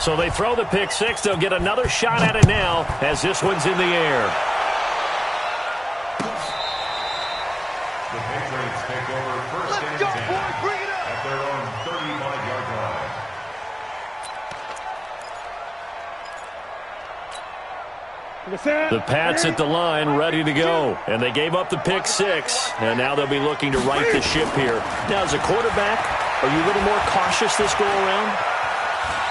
So they throw the pick six. They'll get another shot at it now as this one's in the air. The Patriots take over first and 10 at their own 35-yard line. The Pats at the line, ready to go. And they gave up the pick six, and now they'll be looking to right the ship here. Now, as a quarterback, are you a little more cautious this go-around?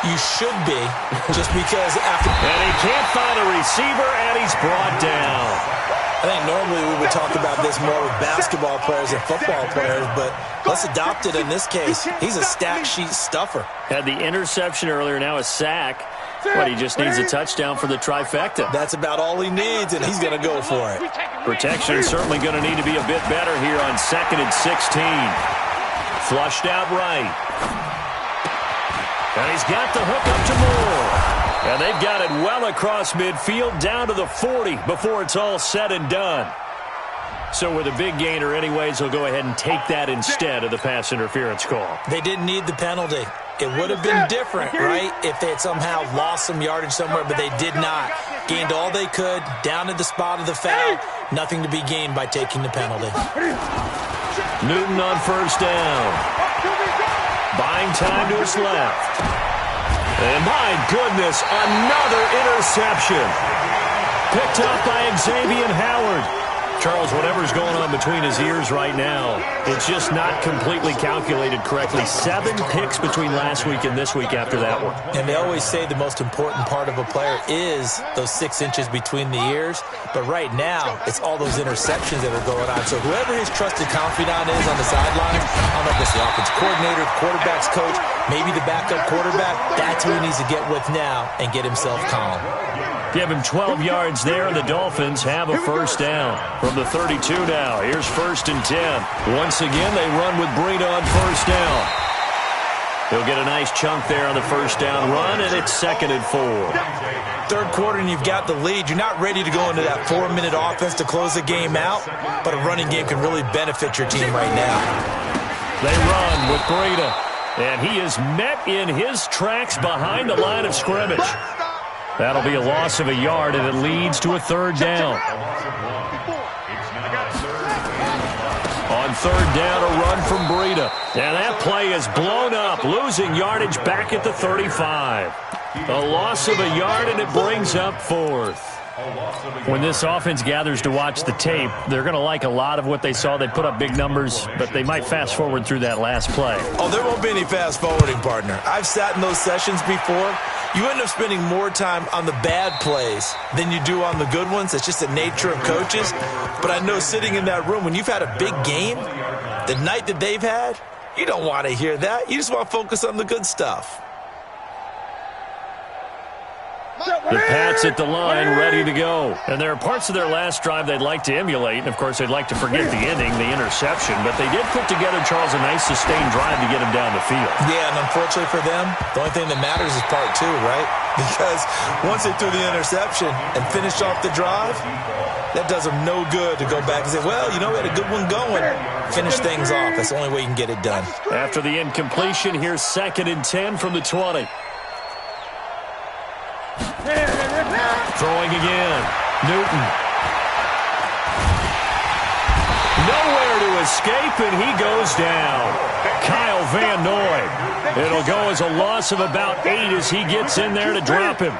You should be, just because after... And he can't find a receiver, and he's brought down. I think normally we would talk about this more with basketball players and football players, but let's adopt it in this case. He's a stack sheet stuffer. Had the interception earlier, now a sack. But he just needs a touchdown for the trifecta. That's about all he needs, and he's going to go for it. Protection is certainly going to need to be a bit better here on 2nd and 16. Flushed out right. And he's got the hook up to Moore. And they've got it well across midfield down to the 40 before it's all said and done. So with a big gainer anyways, they'll go ahead and take that instead of the pass interference call. They didn't need the penalty. It would have been different, right, if they had somehow lost some yardage somewhere, but they did not. Gained all they could, down to the spot of the foul. Nothing to be gained by taking the penalty. Newton on first down. Buying time to his left. And my goodness, another interception. Picked up by Xavier Howard. Charles, whatever's going on between his ears right now, it's just not completely calculated correctly. 7 picks between last week and this week after that one. And they always say the most important part of a player is those 6 inches between the ears. But right now, it's all those interceptions that are going on. So whoever his trusted confidant is on the sideline, I don't know if it's the offensive coordinator, the quarterback's coach, maybe the backup quarterback, that's who he needs to get with now and get himself calm. Give him 12 yards there, and the Dolphins have a first down. From the 32 now, here's 1st and 10. Once again, they run with Breida on first down. He'll get a nice chunk there on the first down run, and it's 2nd and 4. Third quarter, and you've got the lead. You're not ready to go into that 4-minute offense to close the game out, but a running game can really benefit your team right now. They run with Breida, and he is met in his tracks behind the line of scrimmage. That'll be a loss of a yard, and it leads to a 3rd down. On 3rd down, a run from Breida. And that play is blown up, losing yardage back at the 35. A loss of a yard, and it brings up 4th. When this offense gathers to watch the tape, they're going to like a lot of what they saw. They put up big numbers, but they might fast forward through that last play. Oh, there won't be any fast forwarding, partner. I've sat in those sessions before. You end up spending more time on the bad plays than you do on the good ones. It's just the nature of coaches. But I know sitting in that room, when you've had a big game, the night that they've had, you don't want to hear that. You just want to focus on the good stuff. The Pats at the line, ready to go. And there are parts of their last drive they'd like to emulate. And, of course, they'd like to forget the ending, the interception. But they did put together, Charles, a nice sustained drive to get him down the field. Yeah, and unfortunately for them, the only thing that matters is part 2, right? Because once they threw the interception and finished off the drive, that does them no good to go back and say, well, you know, we had a good one going. Finish things off. That's the only way you can get it done. After the incompletion, here's 2nd and 10 from the 20. Throwing again. Newton. Nowhere to escape, and he goes down. Kyle Van Noy. It'll go as a loss of about 8 as he gets in there to drop him.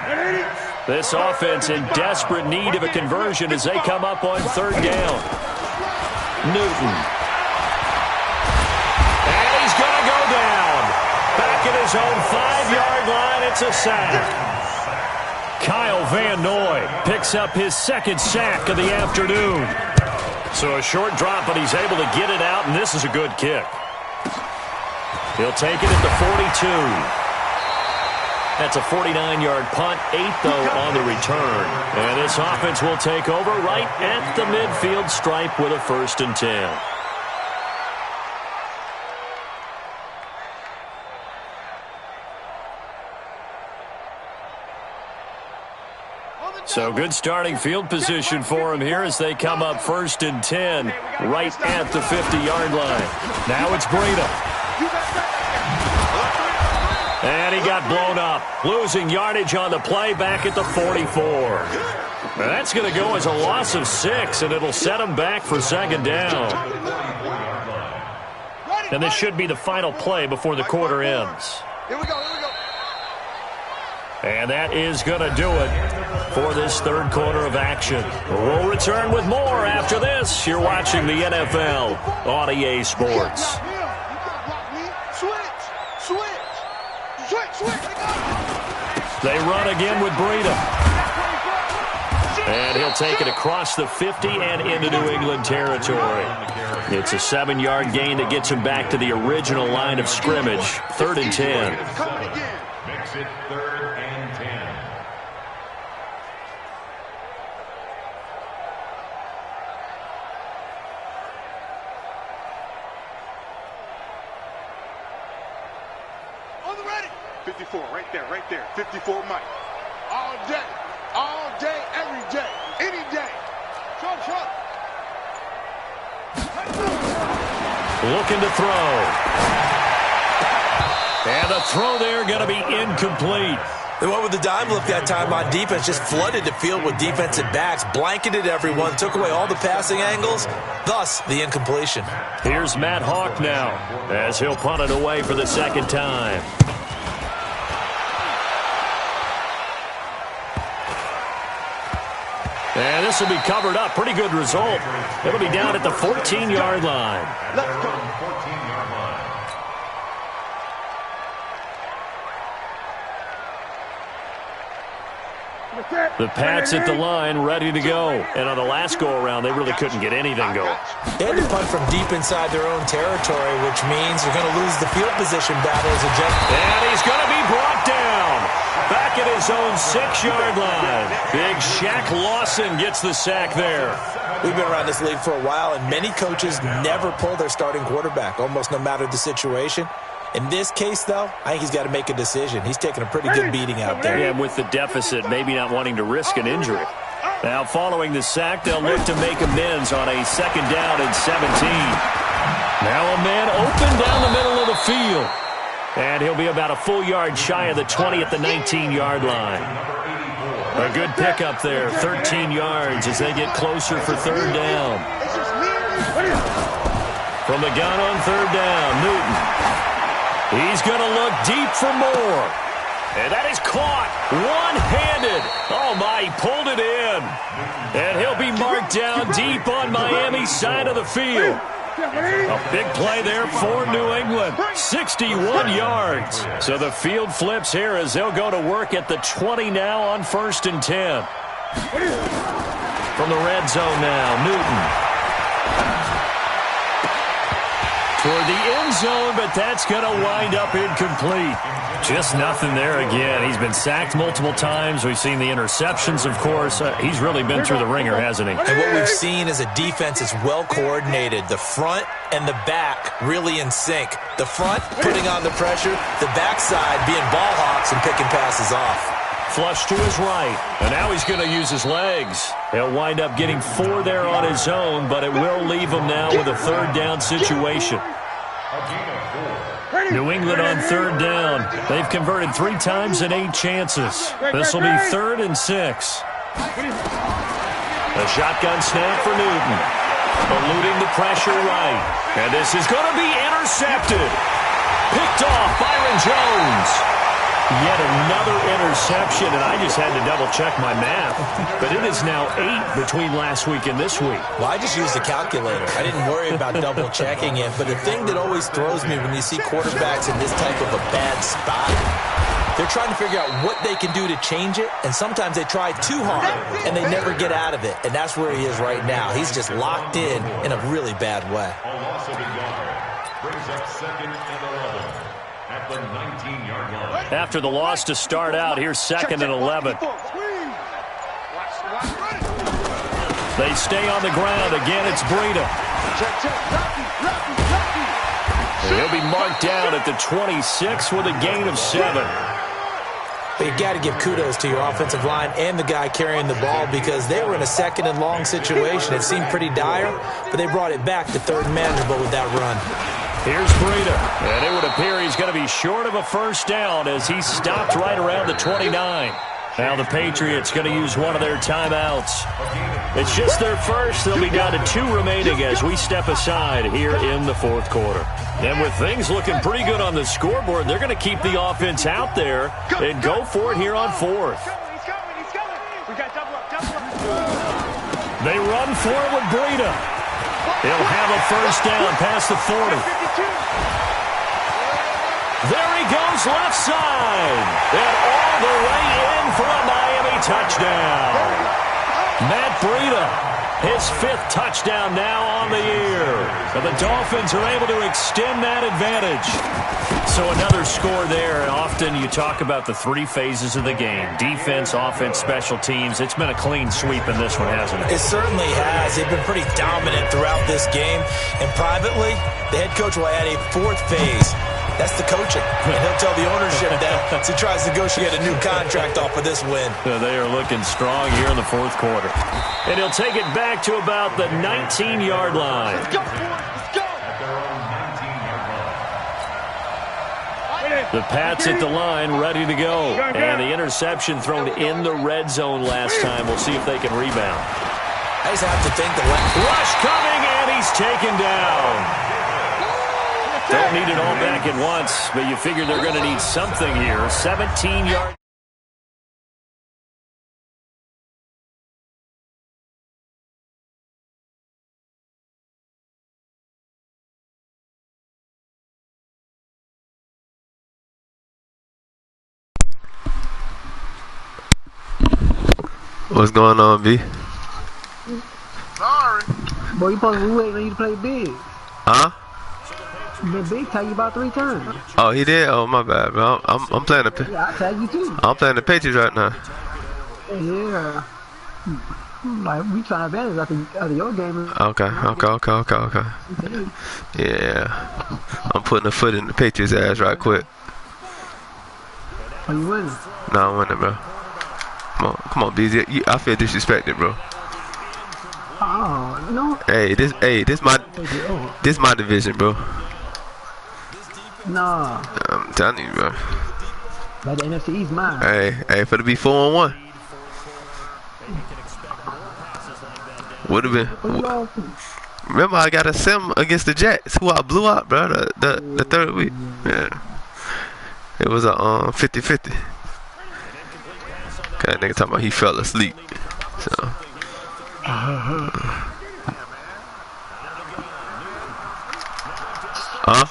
This offense in desperate need of a conversion as they come up on 3rd down. Newton. And he's going to go down. Back at his own 5-yard line, it's a sack. Kyle Van Noy picks up his 2nd sack of the afternoon. So a short drop, but he's able to get it out, and this is a good kick. He'll take it at the 42. That's a 49-yard punt, 8 though on the return. And this offense will take over right at the midfield stripe with a 1st and 10. So good starting field position for him here as they come up 1st and 10 right at the 50-yard line. Now it's Breida. And he got blown up, losing yardage on the play back at the 44. That's going to go as a loss of 6, and it'll set him back for second down. And this should be the final play before the quarter ends. Here we go. And that is going to do it for this third quarter of action. We'll return with more after this. You're watching the NFL on EA Sports. They run again with Breida. And he'll take it across the 50 and into New England territory. It's a 7-yard gain that gets him back to the original line of scrimmage. 3rd and 10. Makes it 3rd and 10. On the ready. 54, right there. 54 Mike. All day, every day, any day. Truck. Looking to throw. And the throw there going to be incomplete. They went with the dime look that time on defense, just flooded the field with defensive backs, blanketed everyone, took away all the passing angles, thus the incompletion. Here's Matt Hawk now as he'll punt it away for the second time. And this will be covered up. Pretty good result. It'll be down at the 14-yard line. Let's go. 14-yard line. The Pats at the line, ready to go. And on the last go-around, they really couldn't get anything going. They had to punt from deep inside their own territory, which means they're going to lose the field position battle as a general. And he's going to be brought down. Back at his own 6-yard line. Big Shaq Lawson gets the sack there. We've been around this league for a while, and many coaches never pull their starting quarterback, almost no matter the situation. In this case, though, I think he's got to make a decision. He's taking a pretty good beating out there. Yeah, with the deficit, maybe not wanting to risk an injury. Now, following the sack, they'll look to make amends on a 2nd down and 17. Now a man open down the middle of the field. And he'll be about a full yard shy of the 20 at the 19-yard line. A good pickup there, 13 yards as they get closer for 3rd down. From the gun on 3rd down, Newton. He's going to look deep for more. And that is caught one-handed. Oh, my, he pulled it in. And he'll be marked down deep on Miami's side of the field. A big play there for New England. 61 yards. So the field flips here as they'll go to work at the 20 now on 1st and 10. From the red zone now, Newton. Toward the end zone, but that's going to wind up incomplete. Just nothing there again. He's been sacked multiple times. We've seen the interceptions, of course. He's really been through the ringer, hasn't he? And what we've seen is a defense that's well coordinated. The front and the back really in sync. The front putting on the pressure, the backside being ball hawks and picking passes off. Flush to his right, and now he's going to use his legs. He'll wind up getting 4 there on his own, but it will leave him now with a 3rd down situation. New England on 3rd down. They've converted 3 times in 8 chances. This will be 3rd and 6. A shotgun snap for Newton. Eluding the pressure right. And this is going to be intercepted. Picked off Byron Jones. Yet another interception, and I just had to double-check my math. But it is now 8 between last week and this week. Well, I just used the calculator. I didn't worry about double-checking it. But the thing that always throws me when you see quarterbacks in this type of a bad spot, they're trying to figure out what they can do to change it, and sometimes they try too hard, and they never get out of it. And that's where he is right now. He's just locked in a really bad way. Brings up 2nd and 11. At the 19-yard line. After the loss to start out, here's 2nd and 11. They stay on the ground. Again, it's Breida. He'll be marked down at the 26 with a gain of 7. But you got to give kudos to your offensive line and the guy carrying the ball because they were in a 2nd and long situation. It seemed pretty dire, but they brought it back to 3rd and manageable with that run. Here's Breida, and it would appear he's going to be short of a first down as he stopped right around the 29. Now the Patriots going to use one of their timeouts. It's just their first. They'll be down to 2 remaining as we step aside here in the fourth quarter. And with things looking pretty good on the scoreboard, they're going to keep the offense out there and go for it here on fourth. They run for it with Breida. He'll have a first down past the 40. There he goes left side. And all the way in for a Miami touchdown. Matt Breida, his 5th touchdown now on the year. And the Dolphins are able to extend that advantage. So another score there. And often you talk about the 3 phases of the game. Defense, offense, special teams. It's been a clean sweep in this one, hasn't it? It certainly has. They've been pretty dominant throughout this game. And privately, the head coach will add a 4th phase. That's the coaching. And he'll tell the ownership that as he tries to negotiate a new contract off of this win. They are looking strong here in the fourth quarter. And he'll take it back to about the 19-yard line. Let's go, boys. Let's go. The Pats at the line, ready to go. And the interception thrown in the red zone last time. We'll see if they can rebound. I just have to think the rush coming, and he's taken down. Don't need it all back at once, but you figure they're going to need something here. 17 yards. What's going on, B? Sorry. Boy, you supposed to be waiting on you to play big. Huh? The big tag you about 3 times. Oh, he did? Oh, my bad, bro. I'm playing the. Yeah, I tag you too. I'm playing the Patriots right now. Yeah. Like we trying to advantage after your game. Okay. Yeah. I'm putting a foot in the Patriots' ass right quick. Are you winning? No, I'm winning, bro. Come on, BZ. I feel disrespected, bro. Oh no. Hey, this my division, bro. No. I'm telling you, bro. Like the NFC East mine. Hey, for to be 4-1. Would have been. Remember, I got a sim against the Jets, who I blew out, bro. The 3rd week. Yeah. It was a 50-50. Okay, nigga talking about he fell asleep. So. Huh?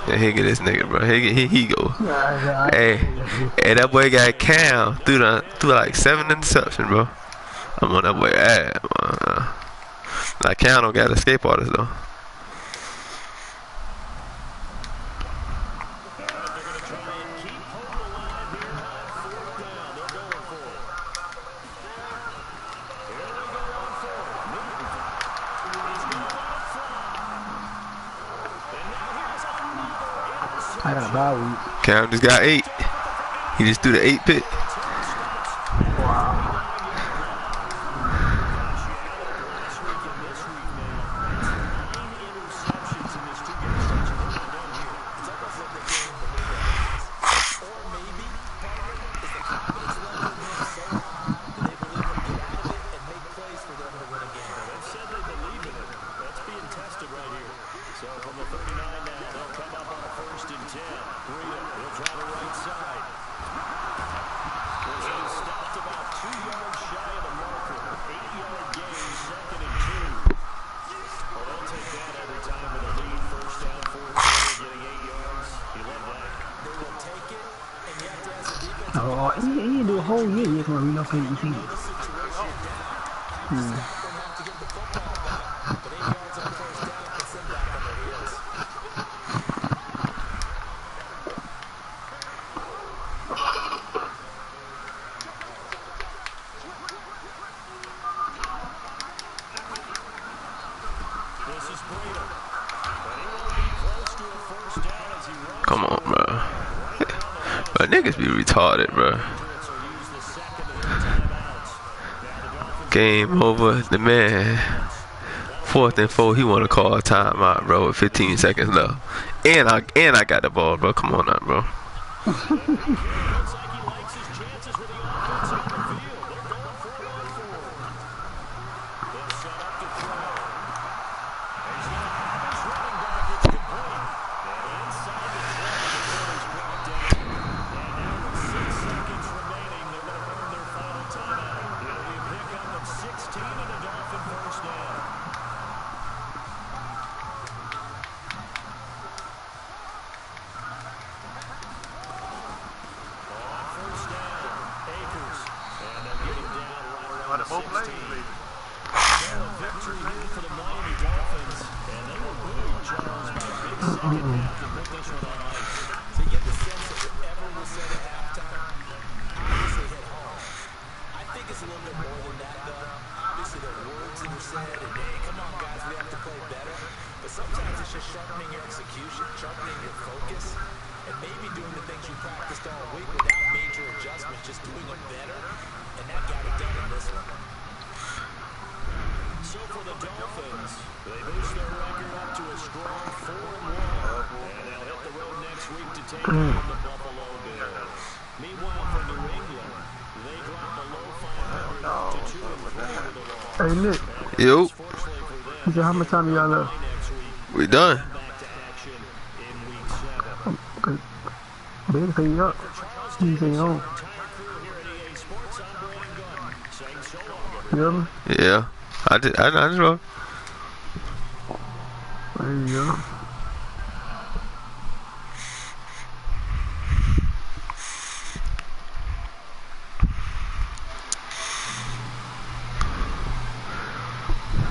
Yeah, he get this nigga, bro. He go. Hey, that boy got Cam through like 7 interceptions, bro. I'm on that boy ass, man. Like Cam don't got escape artist though. I got a bye week. Cam just got 8. He just threw the 8 pick. Oh, he didn't do a whole year yet for a relocating team. Come on, bro. But niggas be retarded, bro. Game over. The man 4th and 4, he want to call a timeout, bro, with 15 seconds left. And I got the ball, bro. Come on now, bro. Hey Nick. Yo. He said, how much time y'all left? We done. Baby say you up. He say you home. You hear me? Yeah. I just wrote. There you go.